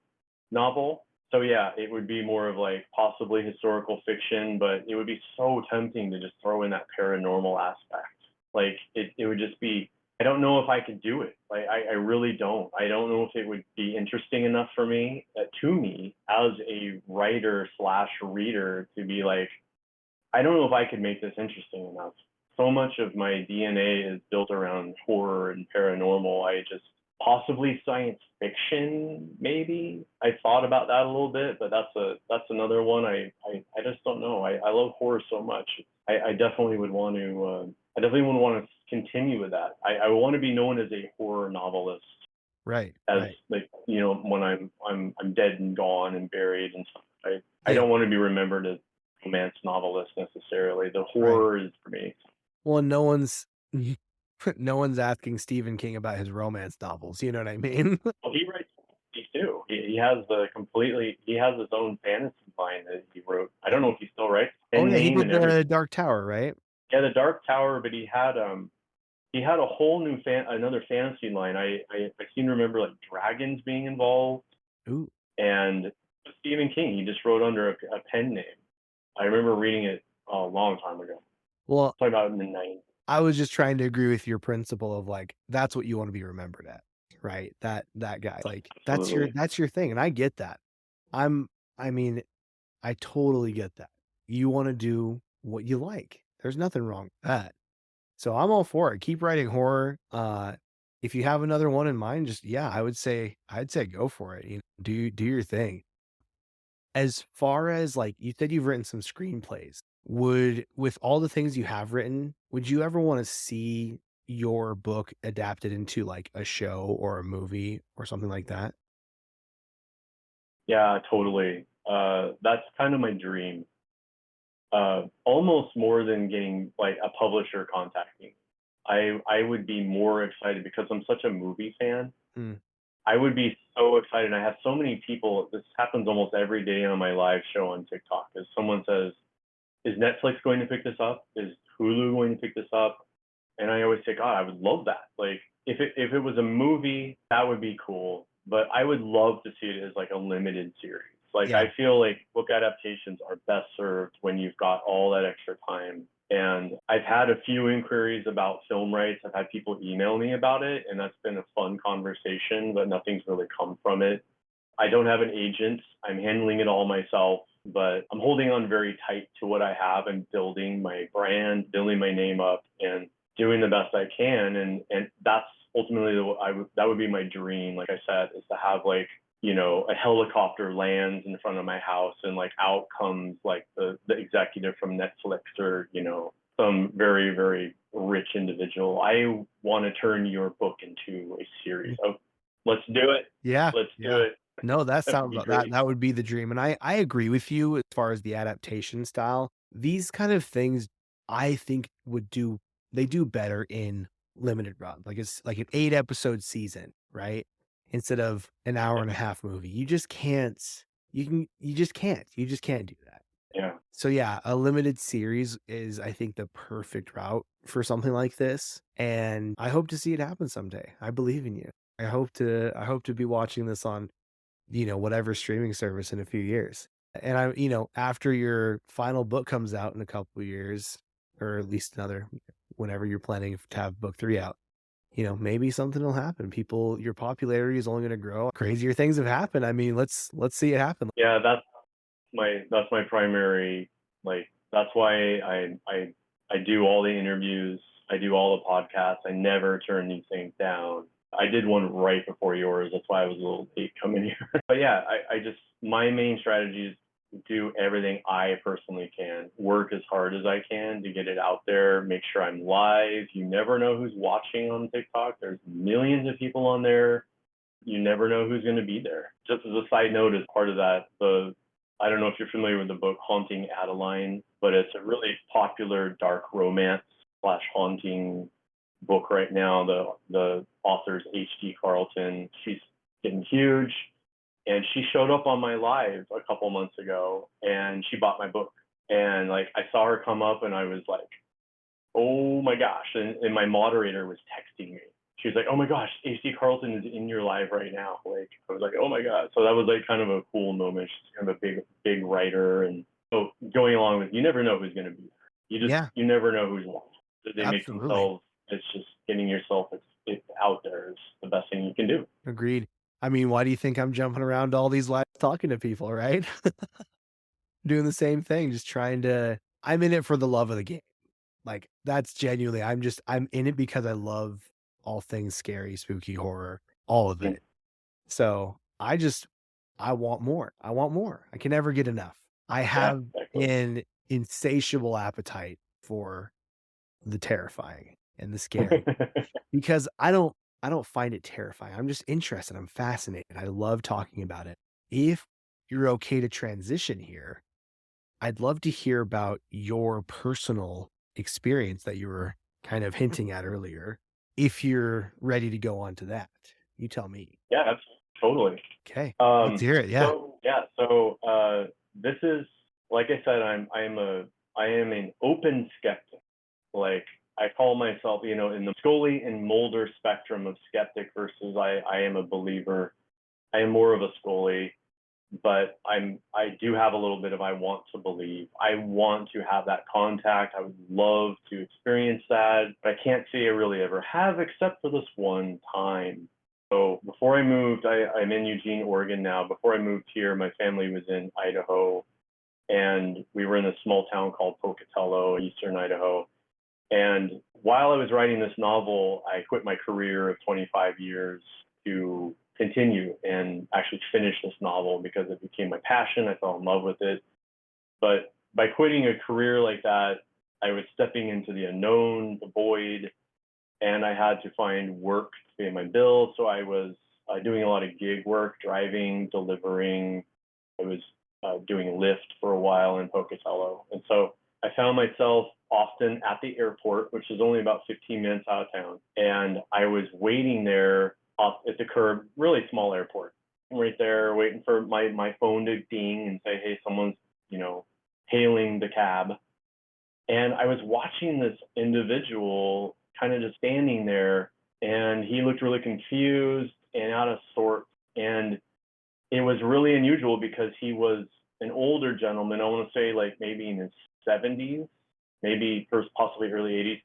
novel. So yeah, it would be more of like possibly historical fiction, but it would be so tempting to just throw in that paranormal aspect. Like it would just be, I don't know if I could do it. Like I really don't. I don't know if it would be interesting enough for me, to me as a writer slash reader to be like, I don't know if I could make this interesting enough. So much of my DNA is built around horror and paranormal. I just possibly science fiction, maybe. I thought about that a little bit, but that's another one. I just don't know. I love horror so much. I definitely would want to. I definitely would want to continue with that. I want to be known as a horror novelist, Right, as right. like when I'm dead and gone and buried and stuff. I Yeah, don't want to be remembered as a romance novelist necessarily. The right. horror is for me. Well, no one's no one's asking Stephen King about his romance novels. You know what I mean? Well, he writes fantasy too. He has the completely. He has his own fantasy line that he wrote. I don't know if he still writes. Oh Pen yeah, he name did and everything. the Dark Tower, right? Yeah, the Dark Tower. But he had a whole new another fantasy line. I seem to remember like dragons being involved Ooh. and Stephen King. He just wrote under a pen name. I remember reading it a long time ago. Well, Talking about in the 90s. I was just trying to agree with your principle of like that's what you want to be remembered at, right? That guy. Like that's your Absolutely. that's your thing, and I get that. I'm I mean, I totally get that. You want to do what you like. There's nothing wrong with that. So I'm all for it. Keep writing horror. If you have another one in mind, just yeah, I'd say go for it. You know, do your thing. As far as like you said you've written some screenplays. Would with all the things you have written, would you ever want to see your book adapted into like a show or a movie or something like that? Yeah, totally. That's kind of my dream. Almost more than getting like a publisher contacting me. I would be more excited because I'm such a movie fan. Mm, I would be so excited. I have so many people. This happens almost every day on my live show on TikTok. As someone says, "Is Netflix going to pick this up? Is Hulu going to pick this up?" And I always say, God, I would love that. Like if it was a movie, that would be cool. But I would love to see it as like a limited series. Like yeah. I feel like book adaptations are best served when you've got all that extra time. And I've had a few inquiries about film rights. I've had people email me about it, and that's been a fun conversation, but nothing's really come from it. I don't have an agent. I'm handling it all myself, but I'm holding on very tight to what I have and building my brand, building my name up, and doing the best I can. And that's ultimately that would be my dream. Like I said, is to have like a helicopter lands in front of my house and like out comes like the executive from Netflix or some very very rich individual. I want to turn your book into a series. Mm, Oh, let's do it. yeah. Let's do Yeah. it. No, that That would sounds be that great. that would be the dream. And I agree with you as far as the adaptation style. These kind of things I think would do they do better in limited run. Like it's like an 8 episode season, right? Instead of an hour and a half movie. You just can't do that. Yeah. So yeah, a limited series is I think the perfect route for something like this, and I hope to see it happen someday. I believe in you. I hope to be watching this on, whatever streaming service in a few years. And after your final book comes out in a couple of years, or at least another whenever you're planning to have book 3 out, maybe something will happen. Your popularity is only going to grow. Crazier things have happened. I mean, let's see it happen. Yeah, that's my primary, like that's why I do all the interviews, I do all the podcasts. I never turn these things down. I did one right before yours. That's why I was a little late coming here. But yeah, I just my main strategy is do everything I personally can, work as hard as I can to get it out there, make sure I'm live. You never know who's watching on TikTok. There's millions of people on there. You never know who's going to be there. Just as a side note, as part of that, I don't know if you're familiar with the book Haunting Adeline, but it's a really popular dark romance slash haunting book right now. The author's H.D. Carlton. She's getting huge, and she showed up on my live a couple months ago, and she bought my book. And like I saw her come up, and I was like, oh my gosh. And my moderator was texting me. She was like, oh my gosh, AC Carlton is in your live right now. Like, I was like, oh my God. So that was like kind of a cool moment. She's kind of a big writer. And so going along with, you never know who's going to be there. Yeah, You never know who's watching. So they make absolutely. themselves, it's just getting yourself out there is the best thing you can do. Agreed. I mean, why do you think I'm jumping around all these lives talking to people, right? Doing the same thing, just trying to I'm in it for the love of the game. Like, that's genuinely I'm in it because I love all things scary, spooky, horror, all of Yeah, it. So, I want more. I want more. I can never get enough. I yeah, have exactly. an insatiable appetite for the terrifying and the scary. Because I don't find it terrifying. I'm just interested. I'm fascinated. I love talking about it. If you're okay to transition here, I'd love to hear about your personal experience that you were kind of hinting at earlier. If you're ready to go on to that, you tell me. Yeah, that's totally. Okay. Let's Um, hear it. Yeah. so yeah, so this is like I said, I am an open skeptic. Like I call myself, in the Scully and Mulder spectrum of skeptic versus I am a believer. I am more of a Scully, but I do have a little bit of I want to believe. I want to have that contact. I would love to experience that, but I can't say I really ever have except for this one time. So before I moved, I'm in Eugene, Oregon now. Before I moved here, my family was in Idaho. and we were in a small town called Pocatello, eastern Idaho. And while I was writing this novel, I quit my career of 25 years to continue and actually finish this novel because it became my passion. I fell in love with it. But by quitting a career like that, I was stepping into the unknown, the void, and I had to find work to pay my bills. So I was doing a lot of gig work, driving, delivering. I was doing Lyft for a while in Pocatello. And so I found myself often at the airport, which is only about 15 minutes out of town. And I was waiting there off at the curb, really small airport. I'm right there waiting for my phone to ding and say, hey, someone's, hailing the cab. And I was watching this individual kind of just standing there, and he looked really confused and out of sorts. And it was really unusual because he was an older gentleman. I want to say like maybe in his 70s, maybe first possibly early 80s,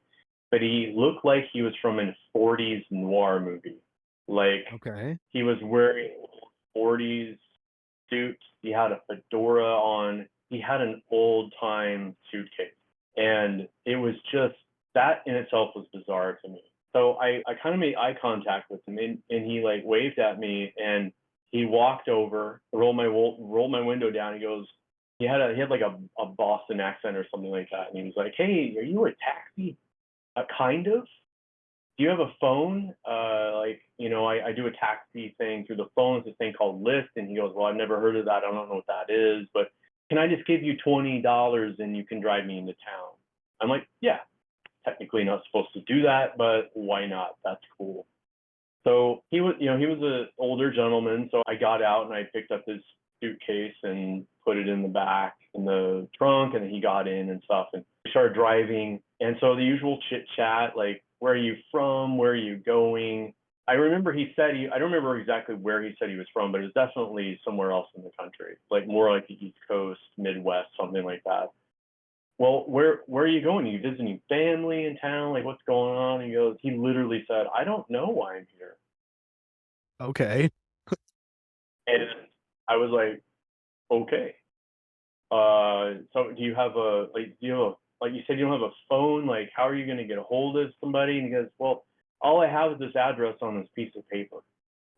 but he looked like he was from a 40s noir movie. Like Okay. he was wearing 40s suit. He had a fedora on. He had an old time suitcase. And it was just that in itself was bizarre to me. So I kind of made eye contact with him, and he like waved at me, and he walked over, rolled my window down. He goes, he had like a Boston accent or something like that, and he was like, "Hey, are you a taxi? Kind of. Do you have a phone? I do a taxi thing through the phone. It's a thing called Lyft." And he goes, "Well, I've never heard of that. I don't know what that is, but can I just give you $20 and you can drive me into town?" I'm like, "Yeah, technically not supposed to do that, but why not? That's cool." So he was an older gentleman. So I got out and I picked up his suitcase and put it in the back in the trunk, and then he got in and stuff, and we started driving. And so the usual chit chat, like, where are you from? Where are you going? I remember I don't remember exactly where he said he was from, but it was definitely somewhere else in the country, like more like the East Coast, Midwest, something like that. Well, where are you going? Are you visiting family in town? Like, what's going on? He literally said, "I don't know why I'm here." Okay. And I was like, okay. So do you have like you said, you don't have a phone? Like, how are you going to get a hold of somebody? And he goes, "Well, all I have is this address on this piece of paper."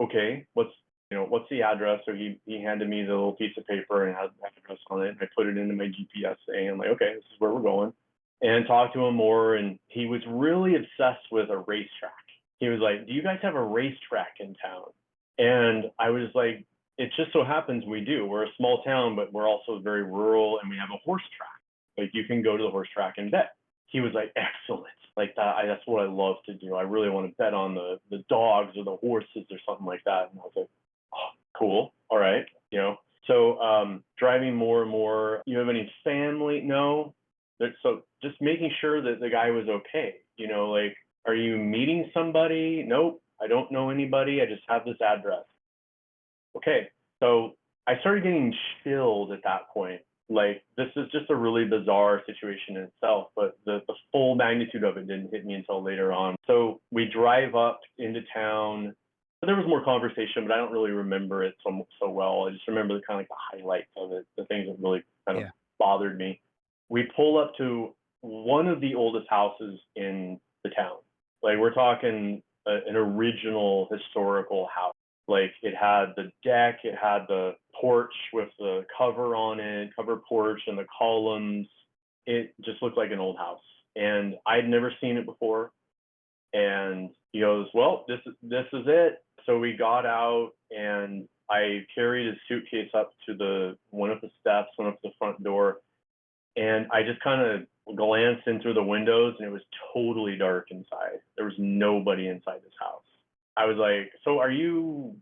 Okay, what's the address? So he handed me the little piece of paper and had the address on it. And I put it into my GPS thing. I'm like, okay, this is where we're going. And talked to him more. And he was really obsessed with a racetrack. He was like, "Do you guys have a racetrack in town?" And I was like, "It just so happens we do. We're a small town, but we're also very rural, and we have a horse track. Like, you can go to the horse track and bet." He was like, "Excellent. Like that. That's what I love to do. I really want to bet on the dogs or the horses or something like that." And I was like, "Oh, cool. All right." So driving more and more. "You have any family?" "No." So just making sure that the guy was okay. Like, "Are you meeting somebody?" "Nope. I don't know anybody. I just have this address." Okay. So I started getting chilled at that point. Like, this is just a really bizarre situation in itself, but the full magnitude of it didn't hit me until later on. So we drive up into town. There was more conversation, but I don't really remember it so well. I just remember the kind of like the highlights of it, the things that really kind of Yeah. bothered me. We pull up to one of the oldest houses in the town. Like, we're talking an original historical house. Like, it had the deck, it had the porch with the cover on it, covered porch and the columns. It just looked like an old house. And I'd never seen it before. And he goes, "Well, this is it." So we got out, and I carried his suitcase up to one of the steps, went up to the front door, and I just kind of glanced in through the windows, and it was totally dark inside. There was nobody inside this house. I was like, "So are you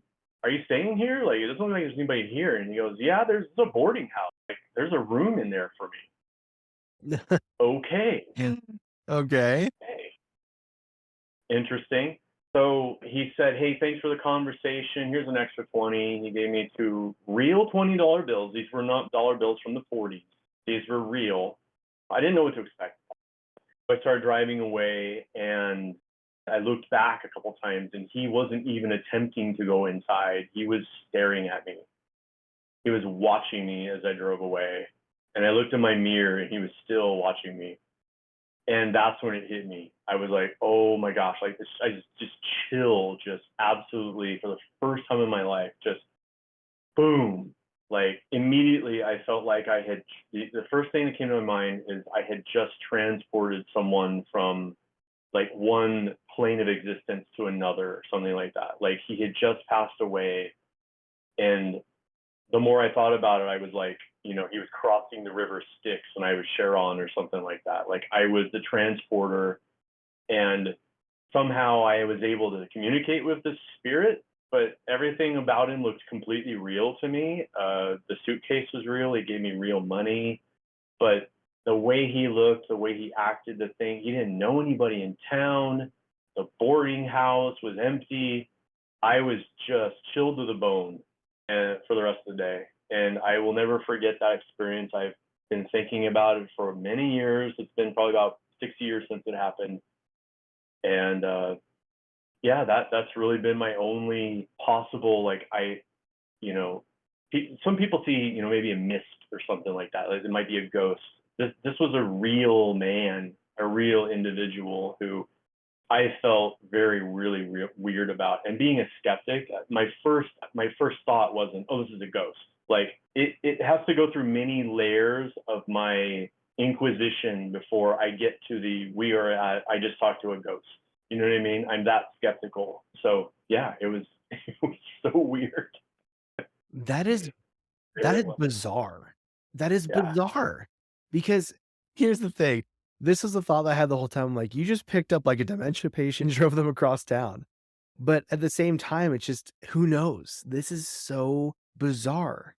staying here? Like, it doesn't look like there's anybody here." And he goes, "Yeah, there's a boarding house. Like, there's a room in there for me." Okay. Yeah. Okay. Hey, interesting. So he said, "Hey, thanks for the conversation. Here's an extra 20." He gave me two real $20 bills. These were not dollar bills from the 40s. These were real. I didn't know what to expect. I started driving away, and I looked back a couple times, and he wasn't even attempting to go inside. He was staring at me. He was watching me as I drove away. And I looked in my mirror and he was still watching me. And that's when it hit me. I was like, oh my gosh, like this, I just chill, just absolutely for the first time in my life, just boom. Like immediately I felt like I had, the first thing that came to my mind is I had just transported someone from like one plane of existence to another or something like that. Like he had just passed away. And the more I thought about it, I was like, you know, he was crossing the river Styx and I was Charon or something like that. Like I was the transporter, and somehow I was able to communicate with the spirit, but everything about him looked completely real to me. The suitcase was real. He gave me real money, but the way he looked, the way he acted, the thing, he didn't know anybody in town. The boarding house was empty. I was just chilled to the bone and for the rest of the day. And I will never forget that experience. I've been thinking about it for many years. It's been probably about 60 years since it happened. And yeah, that's really been my only possible, like you know, some people see, you know, maybe a mist or something like that. Like it might be a ghost. This was a real man, a real individual who I felt very, really weird about. And being a skeptic, my first thought wasn't, oh, this is a ghost. Like it has to go through many layers of my inquisition before I get to I just talked to a ghost. You know what I mean? I'm that skeptical. So yeah, it was it was so weird. That is that Very is well. bizarre. That is Yeah. bizarre, because here's the thing, this is the thought I had the whole time, I'm like, you just picked up, like, a dementia patient, drove them across town, but at the same time, it's just, who knows? This is so bizarre.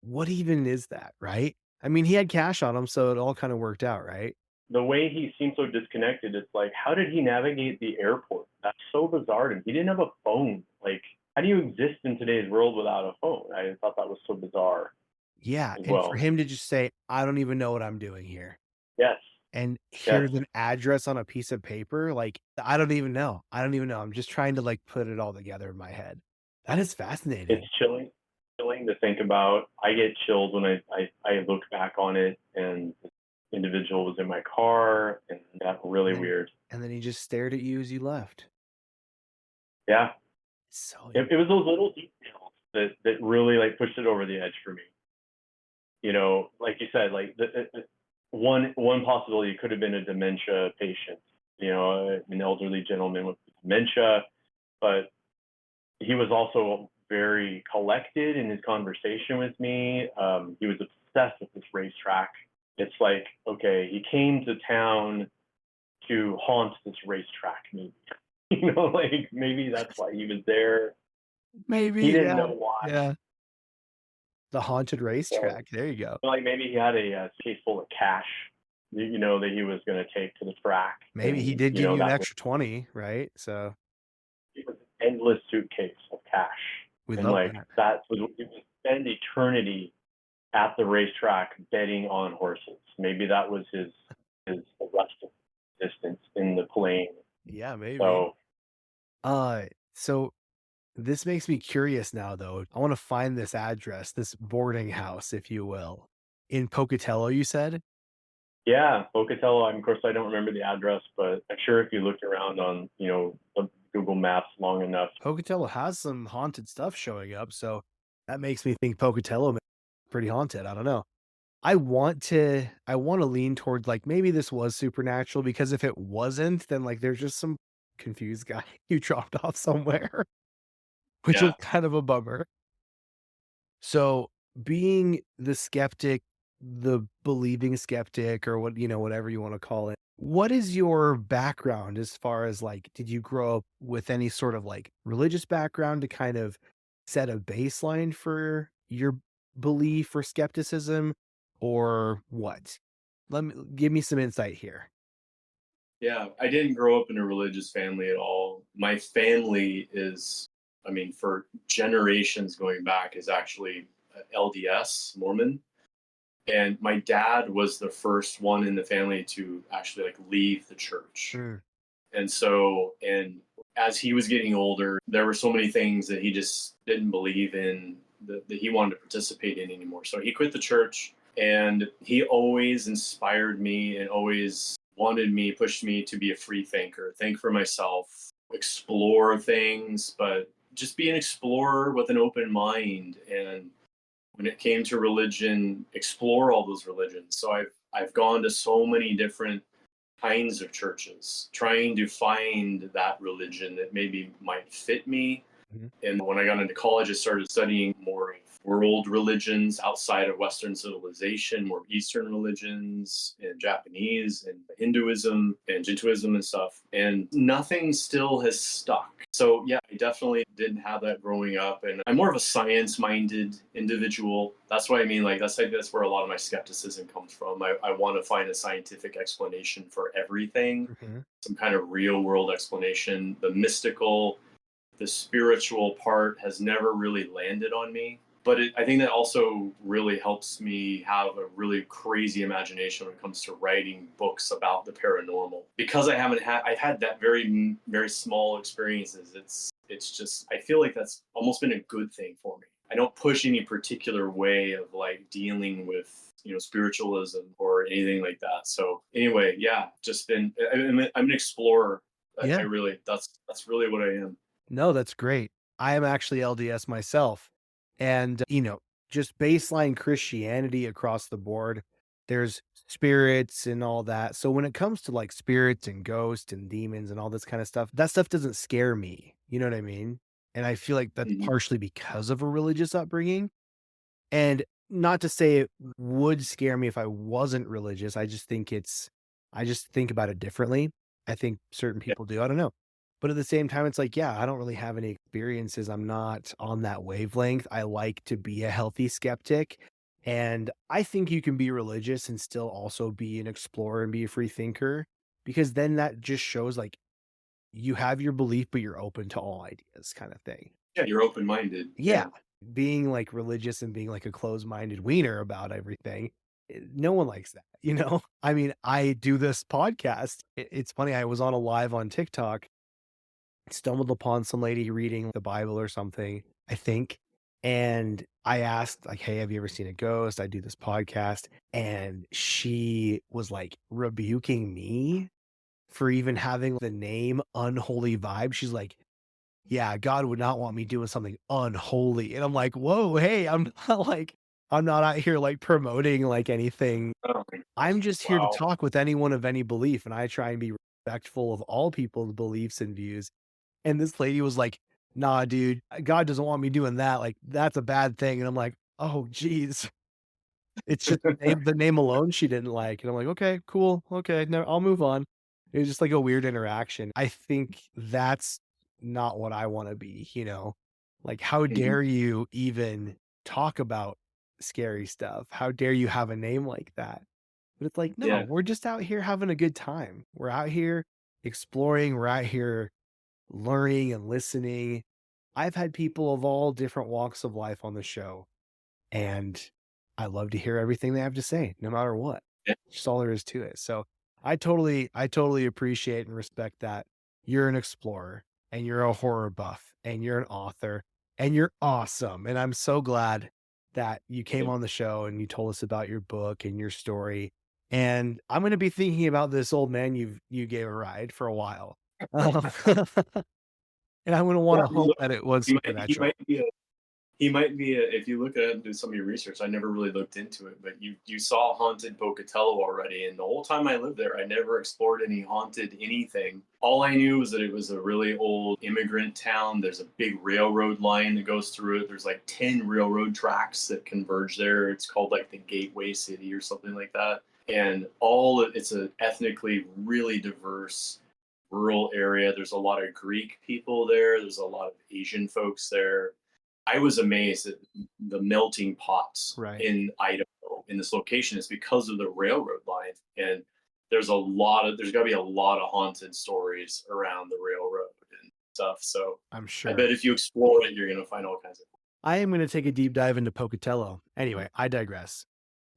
What even is that, right? I mean, he had cash on him, so it all kinda worked out, right? The way he seemed so disconnected, it's like, how did he navigate the airport? That's so bizarre to me. He didn't have a phone. Like, how do you exist in today's world without a phone? I thought that was so bizarre Yeah, as and for well. him to just say, "I don't even know what I'm doing here," Yes, and yes. here's an address on a piece of paper, like, I don't even know. I don't even know. I'm just trying to, like, put it all together in my head. That is It's fascinating. chilling to think about. I get chills when I look back on it, and this individual was in my car, and that really And then weird. and then he just stared at you as you left. Yeah, So it was those little details that really like pushed it over the edge for me. You know, like you said, like one possibility could have been a dementia patient. You know, an elderly gentleman with dementia, but he was also very collected in his conversation with me. He was obsessed with this racetrack. It's like, okay, he came to town to haunt this racetrack, maybe. You know, like maybe that's why he was there. maybe, He didn't yeah, know why. yeah. The haunted So, racetrack, there you go. like maybe he had a case full of cash, you know, that he was going to take to the track, Maybe he and did you give know you an that was extra 20, right? So, it was an endless suitcase of cash, we and love like that. that was he would spend eternity at the racetrack betting on horses. Maybe that was his rest of existence in the plane. Yeah, maybe. So So this makes me curious now, though. I wanna find this address, this boarding house, if you will. In Pocatello, you said? yeah, Pocatello. Of course, I don't remember the address, but I'm sure if you looked around on Google Maps long enough. Pocatello has some haunted stuff showing up, so that makes me think Pocatello may be pretty haunted, I don't know. I wanna lean towards, like, maybe this was supernatural, because if it wasn't, then, like, there's just some confused guy you dropped off somewhere, which Yeah, is kind of a bummer. So, being the skeptic, the believing skeptic, or whatever you wanna call it, what is your background as far as, like, did you grow up with any sort of, like, religious background to kind of set a baseline for your belief or skepticism, or what? Give me some insight here. Yeah, I didn't grow up in a religious family at all. My family is, I mean, for generations going back, is actually LDS Mormon. And my dad was the first one in the family to actually like leave the church. Mm, And as he was getting older, there were so many things that he just didn't believe in, that he wanted to participate in anymore. So he quit the church. And he always inspired me and always pushed me to be a free thinker, think for myself, explore things, but just be an explorer with an open mind. And when it came to religion, explore all those religions. So I've gone to so many different kinds of churches, trying to find that religion that maybe might fit me. Mhm. And when I got into college, I started studying more of world religions outside of Western civilization, more Eastern religions and Japanese and Hinduism and Jintoism and stuff. And nothing still has stuck. So yeah, I definitely didn't have that growing up. And I'm more of a science-minded individual. That's what I mean. Like that's where a lot of my skepticism comes from. I want to find a scientific explanation for everything, Mhm. some kind of real world explanation. The mystical, the spiritual part has never really landed on me. But I think that also really helps me have a really crazy imagination when it comes to writing books about the paranormal. Because I've had that very small experiences. It's just, I feel like that's almost been a good thing for me. I don't push any particular way of like dealing with spiritualism or anything like that. So anyway, yeah, just been I'm an explorer. I Yeah. really that's really what I am. No, that's great. I am actually LDS myself. And, just baseline Christianity across the board, there's spirits and all that. So when it comes to like spirits and ghosts and demons and all this kind of stuff, that stuff doesn't scare me. You know what I mean? And I feel like that's Mhm. partially because of a religious upbringing. And not to say it would scare me if I wasn't religious. I just think about it differently. I think certain Yeah, people do. I don't know. But at the same time, it's like, yeah, I don't really have any experiences. I'm not on that wavelength. I like to be a healthy skeptic. And I think you can be religious and still also be an explorer and be a free thinker because then that just shows like you have your belief, but you're open to all ideas kind of thing. yeah, you're open minded. Yeah, Yeah. being, like, religious and being, like, a closed-minded wiener about everything, no one likes that, you know? I mean, I do this podcast. It's funny, I was on a live on TikTok, stumbled upon some lady reading the Bible or something, I think, and I asked, like, "Hey, have you ever seen a ghost? I do this podcast," and she was, like, rebuking me for even having the name Unholy Vibes. She's like, yeah, God would not want me doing something unholy. And I'm like, whoa, hey, I'm not out here like promoting like anything. Oh my I'm gosh. just here to Wow. talk with anyone of any belief. And I try and be respectful of all people's beliefs and views. And this lady was like, nah, dude, God doesn't want me doing that. Like, that's a bad thing. And I'm like, oh, geez. It's just the name alone she didn't like, and I'm like, "Okay, cool, okay, no, I'll move on." It was just like a weird interaction. I think that's not what I wanna be, you know? Like, how Mhm. dare you even talk about scary stuff? How dare you have a name like that? But it's like, no, Yeah. we're just out here having a good time. We're out here exploring, we're out here learning and listening. I've had people of all different walks of life on the show. And I love to hear everything they have to say, no matter what. Yeah. Just all there is to it. So I totally appreciate and respect that you're an explorer and you're a horror buff and you're an author and you're awesome. And I'm so glad that you came Yeah. on the show and you told us about your book and your story. And I'm going to be thinking about this old man you gave a ride for a while. Um, and I'm going to want Yeah, to hope that it was he supernatural. might be a he might be a, if you look at it and do some of your research, I never really looked into it, but you saw haunted Pocatello already, and the whole time I lived there, I never explored any haunted anything. All I knew was that it was a really old immigrant town. There's a big railroad line that goes through it. There's like 10 railroad tracks that converge there. It's called like the Gateway City or something like that. And it's a ethnically really diverse rural area. There's a lot of Greek people there. There's a lot of Asian folks there. I was amazed at the melting pots Right. in Idaho in this location is because of the railroad line. And there's got to be a lot of haunted stories around the railroad and stuff. So I'm I sure. bet if you explore it, you're going to find all kinds of. I am going to take a deep dive into Pocatello. Anyway, I digress.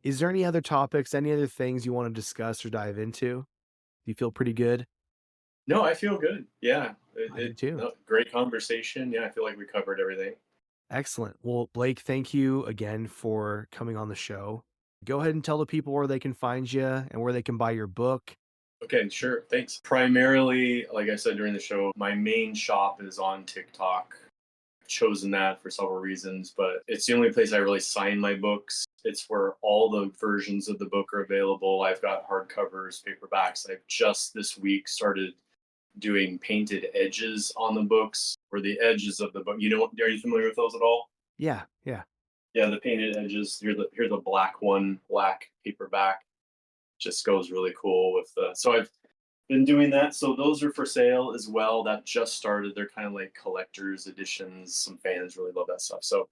Is there any other topics, any other things you want to discuss or dive into? Do you feel pretty good? No, I feel good. Yeah. I do too. No, great conversation. Yeah. I feel like we covered everything. Excellent. Well, Blake, thank you again for coming on the show. Go ahead and tell the people where they can find you and where they can buy your book. Okay, sure. Thanks. Primarily, like I said during the show, my main shop is on TikTok. I've chosen that for several reasons, but it's the only place I really sign my books. It's where all the versions of the book are available. I've got hardcovers, paperbacks. I've just this week started doing painted edges on the books, or the edges of the book. Are you familiar with those at all? Yeah, yeah. Yeah, the painted edges. Here's a black one, black paperback. Just goes really cool with the. So I've been doing that. So those are for sale as well. That just started. They're kind of like collector's editions. Some fans really love that stuff. So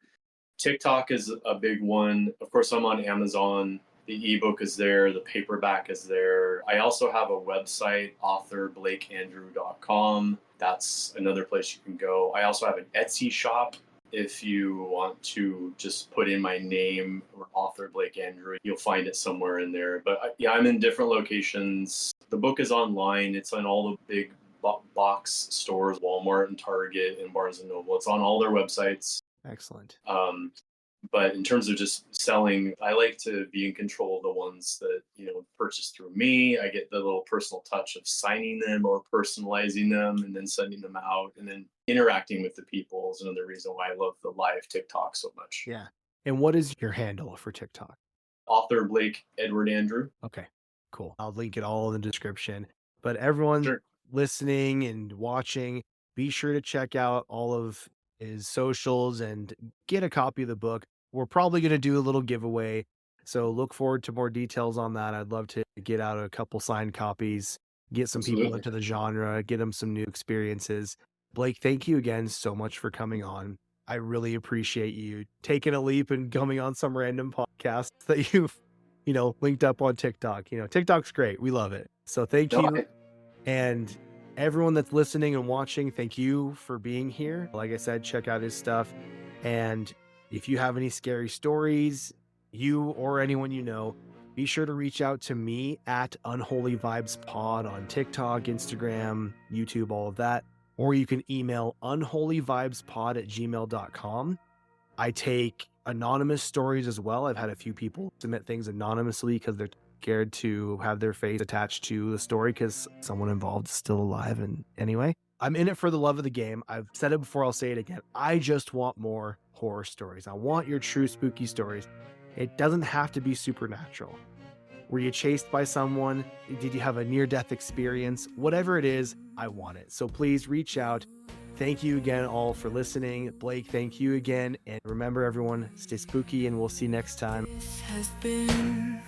TikTok is a big one. Of course, I'm on Amazon. The ebook is there. The paperback is there. I also have a website, authorblakeandrew.com. That's another place you can go. I also have an Etsy shop. If you want to just put in my name or author Blake Andrew, you'll find it somewhere in there. But yeah, I'm in different locations. The book is online. It's on all the big box stores, Walmart and Target and Barnes and Noble. It's on all their websites. Excellent. But in terms of just selling, I like to be in control of the ones that, purchase through me. I get the little personal touch of signing them or personalizing them and then sending them out, and then interacting with the people is another reason why I love the live TikTok so much. Yeah. And what is your handle for TikTok? Author Blake Edward Andrew. Okay, cool. I'll link it all in the description. But everyone Sure. listening and watching, be sure to check out all of his socials and get a copy of the book. We're probably going to do a little giveaway. So look forward to more details on that. I'd love to get out a couple signed copies, get some people Absolutely. into the genre, get them some new experiences. Blake, thank you again so much for coming on. I really appreciate you taking a leap and coming on some random podcast that you've, linked up on TikTok. TikTok's great. We love it. So thank No, you. And everyone that's listening and watching, thank you for being here. Like I said, check out his stuff. And if you have any scary stories, you or anyone you know, be sure to reach out to me at Unholy Vibes Pod on TikTok, Instagram, YouTube, all of that. Or you can email unholyvibespod@gmail.com. I take anonymous stories as well. I've had a few people submit things anonymously because they're scared to have their face attached to the story because someone involved is still alive. And anyway, I'm in it for the love of the game. I've said it before, I'll say it again. I just want more horror stories. I want your true spooky stories. It doesn't have to be supernatural. Were you chased by someone? Did you have a near-death experience? Whatever it is, I want it. So please reach out. Thank you again all for listening. Blake, thank you again. And remember, everyone, stay spooky, and we'll see you next time. This has been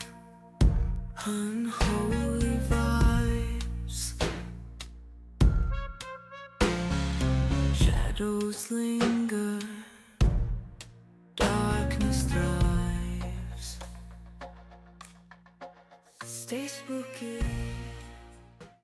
Unholy Vibes. Shadows linger, darkness thrives. Stay spooky.